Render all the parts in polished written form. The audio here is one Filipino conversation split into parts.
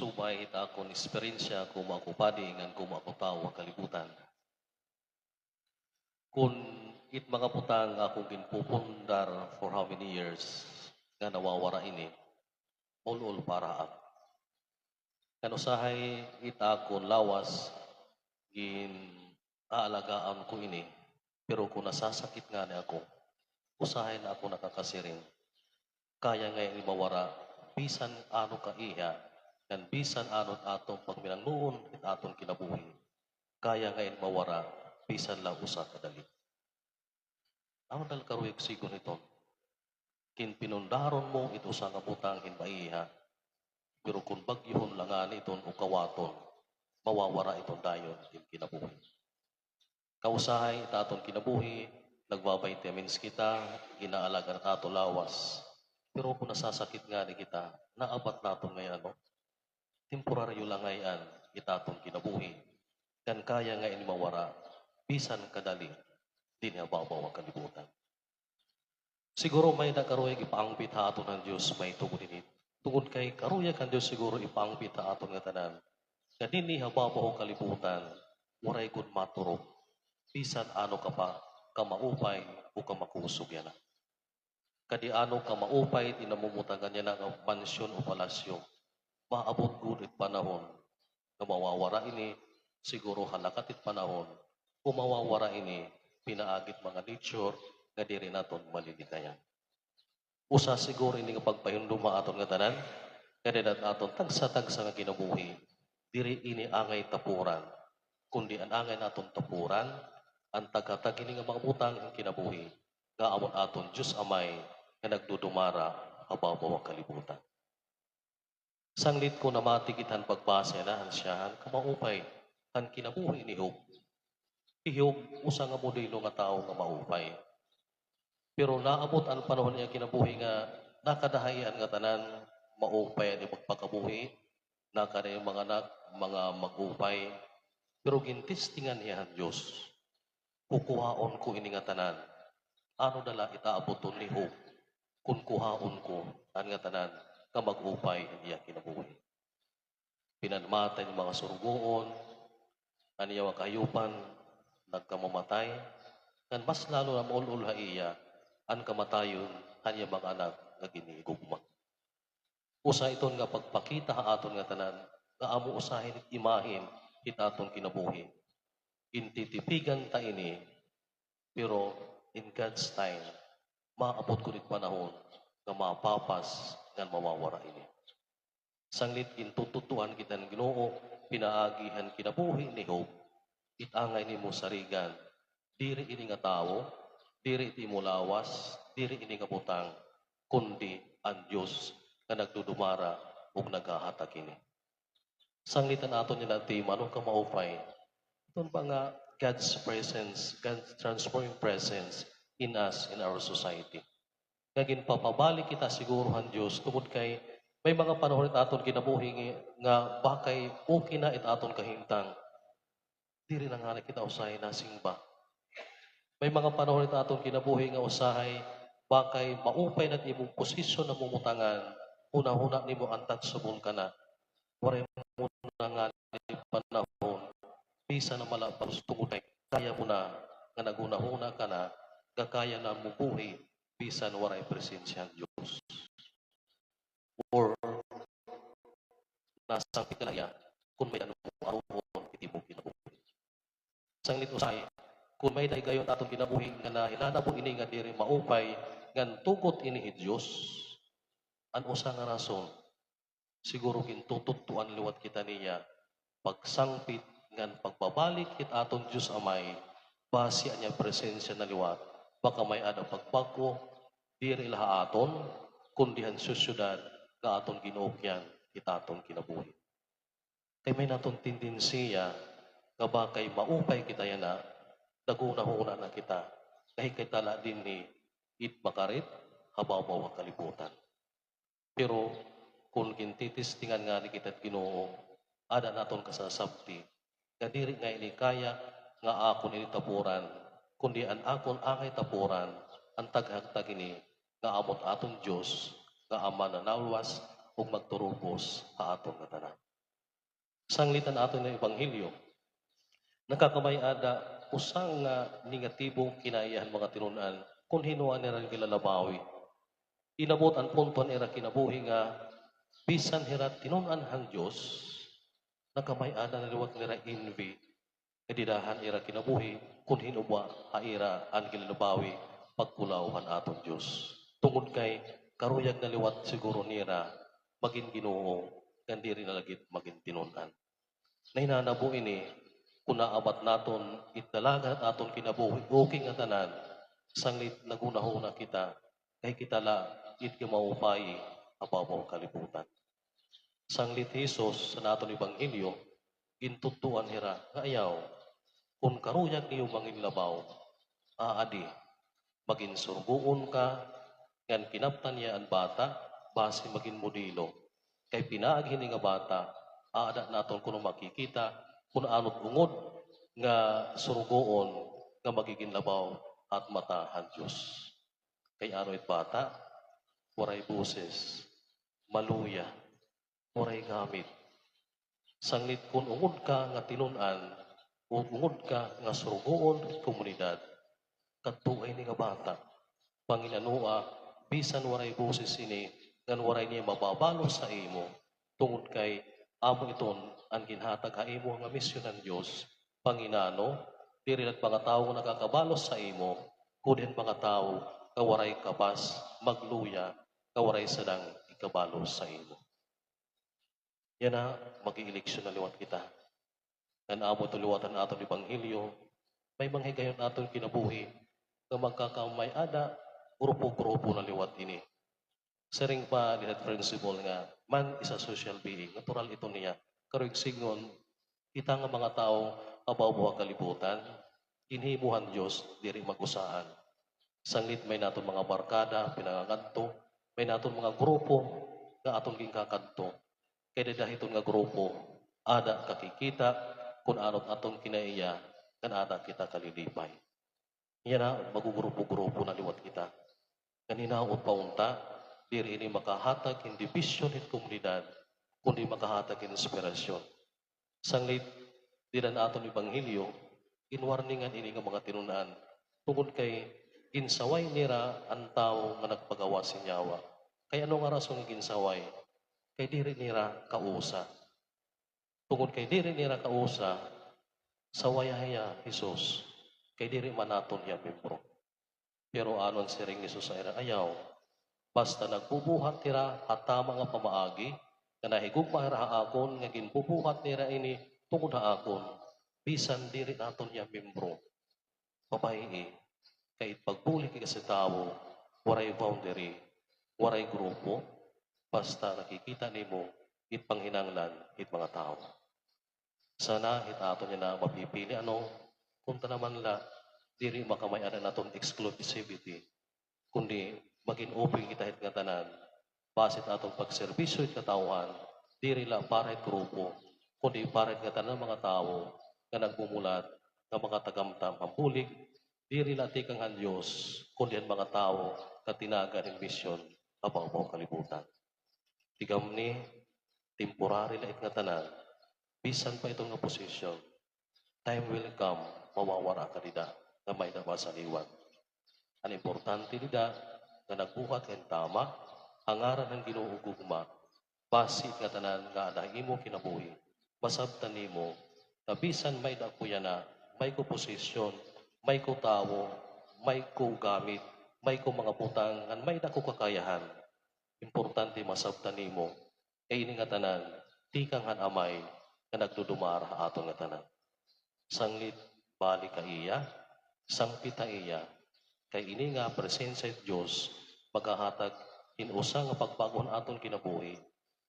subay ita akong eksperyensya kung ako padi ngan kung ako tao ang kalibutan. Kung it mga putang akong ginpupundar for how many years nga nawawara ini, all para ako. Kan usahay ita akong lawas gin aalagaan ko ini, pero kung nasasakit nga ni ako, usahay na ako nakakasiring. Kaya ngayon mawara, bisan ano ka iya, kan bisan ano atong pagminangnuon it atong kinabuhi. Kaya ngayon mawara, bisan lang usa kadali. Ano dal karuyag sigon ito? Kin pinundaron mo ito sa nga butang hinbaiha, pero kung bagyuhon langan iton o kawaton, mawawara itong dayon kin kinabuhi. Kausahay itaton kinabuhi, nagbabitamins kita, inaalaga na tato lawas. Pero kung nasasakit nga ni kita, naabat naton ngayon, no? Temporaryo lang ngayon, itaton kinabuhi. Kan kaya ngayon mawara, bisan kadali, di niya babaw ang kalibutan. Siguro may nakaroyag ipaangbit ha aton ng Diyos, may tungod ini. Tungod kay karuyag ang Diyos siguro ipaangbit ha aton nga tanan. Nga di niya babaw ang kalibutan, waray kun maturog. Bisan ano ka pa, kamaupay o kamakusog yan. Kadi ano kamaupay, tinamumutangan niya ng mansyon o palasyo. Maabot gudit panahon, na mawawara ini, siguro halakatit panahon, o mawawara ini, pinaagit mga nature, nga di rin naton malilikayan. Usa siguro ini nga pagpahinduma aton nga tanan, kadi aton tagsa-tagsa nga kinabuhi, diri ini angay tapuran, kundi ang angay naton tapuran, ang tagatag ini nga mga butang ang kinabuhi, nga amon aton Diyos Amay, nga nagdudumara, hababaw ang kalibutan. Sanglit ko na matikitan pagbase na ansyahan, kamaupay, ang kinabuhi ni Hiob. Hiob, usa nga modelo nga tao nga maupay. Pero naabot ang panahon niya kinabuhi nga nakadahayan nga tanan, maupay ni magpakabuhi, nakada yung mga anak, mga magupay. Pero gintistingan niya ang Diyos. Kukuhaon ko ini nga tanan. Ano dala itaaboton ni Hiob? Kung kuhaon ko, ang nga tanan, ka mag-upay niya kinabuhi. Pinanmatay ng mga surugoon, aniya wakayupan, nagkamamatay, kan mas lalo na maulul iya, ang kamatayon, aniya mga anak nga ginigugma. Usa iton nga pagpakita ha aton nga tanan, nga amo usahin at imahin it aton kinabuhi. Intitipigan ta ini, pero in God's time, maabot ko rin panahon, nga mapapas, nga mawawara ini. Sanglit intututuan kita ng Ginoo, pinaagihan kinabuhi ni Hiob, itangay ni mo sarigan, diri ini nga tao, diri iti mo lawas, diri ini nga butang, kundi ang Diyos nga nagdudumara o naghahatak ini. Sanglitan ato nila ti manong ka maupay, ito ba nga God's presence, God's transforming presence in us, in our society. Ngagin papabalik kita siguruhan Diyos, tungod kay may mga panahon it aton kinabuhi nga bakay okay na it aton kahintang. Diri na nga kita usahay na singba. May mga panahon it aton kinabuhi nga usahay bakay maupay na imong posisyon na mumutangan, una-una nimo untouchable ka na. Waray mo na nga ni panahon, bisa na malapos tungod kay kaya mo na nga naguna-una ka na, gakaya na mo buhi, bisan waray presensya ng Diyos. Or nasa pikalaya, kung may ano mo iti mo kinabuhi. Sanglit usahay, kung may daigayon atong kinabuhi nga na hinanabo ini nga diri maupay, ngan tugot ini Diyos, an usa nga rason, siguro kintututuan liwat kita niya, pagsangpit, ngan pagbabalik it aton Diyos Amay, basi niya presensya na liwat, baka may ada pagbago, diri laha aton, kundi ang susyudad, ka aton ginokyan, itaton kinabuhi. Kay may naton tendensiya, kabakay maupay kita yan na, daguna-huna na kita, kahit kitala din ni it makarit, hababaw ang kalibutan. Pero, kung kintitistingan nga ni kita Ginoo, ada naton kasasabti, kadiri nga ini kaya, nga akon ini tapuran, kundi an akon angay tapuran, ang taghagtag ini, nga amot aton Diyos, nga ama na naluwas, ug magturubos ha aton nga tanan. Sanglitan aton ng Ebanghelyo, nakakamay ada usang nga negatibong kinaiyahan mga tinunan kung hinuan nila kilalabawi. Inabot ang punton era kinabuhi nga bisan hirat tinunan hang Diyos, nakamay ada na liwat nila envy, kadidahan era kinabuhi kung hinuba haira ang kilalabawi pagkulawhan aton Diyos. Tungod kay karuyag na liwat siguro nira maging Ginoo kandi rin nalagit maging tinunan. Nahinanabo ini kung naabat naton italagan at aton kinabuhi okay nga tanan sanglit nagunahuna kita kay kita la it maupay ababaw kalibutan. Sanglit Jesus sa naton Ebanghelyo gintutuan hira nga ayaw kung karuyag niyo mangin labaw aadi maging surguon ka ngan kinaptan niya ang bata base maging modelo kay pinaag hini nga bata aada naton kuno makikita kung anot ungod nga surguon nga magiging labaw at matahan Diyos. Kay aro'y bata, waray buses, maluya, waray gamit. Sanglit kung ungod ka nga tinunan, ungod ka nga surguon at komunidad, katuay ni nga bata, panginanua, bisan waray buses ini, ngan waray niya mababalo sa imo, tungod kay amo iton ang ginhatag ha imo nga misyon ng Diyos, Panginano, diri at mga tao nga nakakabalos sa imo, kunin mga tao kawaray kabas, magluya, kawaray sadang ikabalos sa imo. Yan na, mag-ieleksyon na liwat kita. Nan amo ito liwatan aton Ebanghelyo, may manghigayon aton kinabuhi, nga magkakamay ada, grupo-grupo na liwat ini. Sering pa dinat principle nga, man is a social being, natural ito niya. Karoig signon, kita nga mga tao kababuha kalibutan, inhimuhan Diyos, diri mag-usaan. Sanglit may naton mga barkada, pinanganganto, may naton mga grupo, nga aton gingkakanto. Kaya dahiton nga grupo, ada kakikita, kung anot aton kinaiya, kan ada kita kalilipay. Yan na, magugrupo-grupo na liwat kita. Kanina o paunta, diri ini makahatag hindi vision at komunidad, kundi makahatag inspirasyon. Sanglit, di na aton Ebanghelyo, inwarningan ini nga mga tinunan, tungod kay ginsaway nira ang tao nga nagpagawa sinyawa. Kaya ano nga rason nga ginsaway? Kay diri nira kausa. Tungod kay diri nira kausa, sawayaya Jesus, kay diri manaton ya membro. Pero anon si ring Jesus ay ayaw, basta nagbubuhat nira hatama nga pamaagi, nga nahigugma ra akon nga ginbubuhat nira ini tungod ha akon, bisan diri naton ya membro. Babayi, kay pagbuli kay sa tao, waray boundary, waray grupo, basta nakikita nimo it panghinanglan it mga tao. Sana it aton niya na mapipili ano, kunta naman la, diri makamayanan naton exclusivity, kundi maging open kita hit nga tanan, basit atong pagserbisyo it katauhan, diri la para it grupo, kundi para it nga tanan mga tao, nga nagmumulat, nga mga tagamtam pambulig, diri la tikang ang Diyos, kundi ang mga tao, katinaga ng misyon, abaw-baw kalibutan. Tigam ni, temporary la it nga tanan, bisan pa itong nga posisyon, time will come, mawawara ka nida, na may nabasaliwan. Ang importante nida, na nagbuhat kang tama, hangaran ng ginuugugma, basit nga tanan nga na imo kinabuhi, masabtan nimo, na bisan may dakuya na, may ko posisyon, may ko tao, may ko gamit, may ko mga putang, at may dako kakayahan. Importante masabtan nimo, kay ini nga tanan, di kang hanamay, nga nagdudumara aton nga tanan. Sanglit, balik ka iya, sangpita iya, kay ini nga presensya Diyos, maghahatag inusa nga pagbagon aton kinabuhi,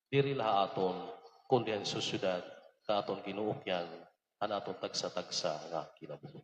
diri laha aton, kundi ang susyudad, na aton ginuupyan, ang aton tagsa-tagsa nga kinabuhi.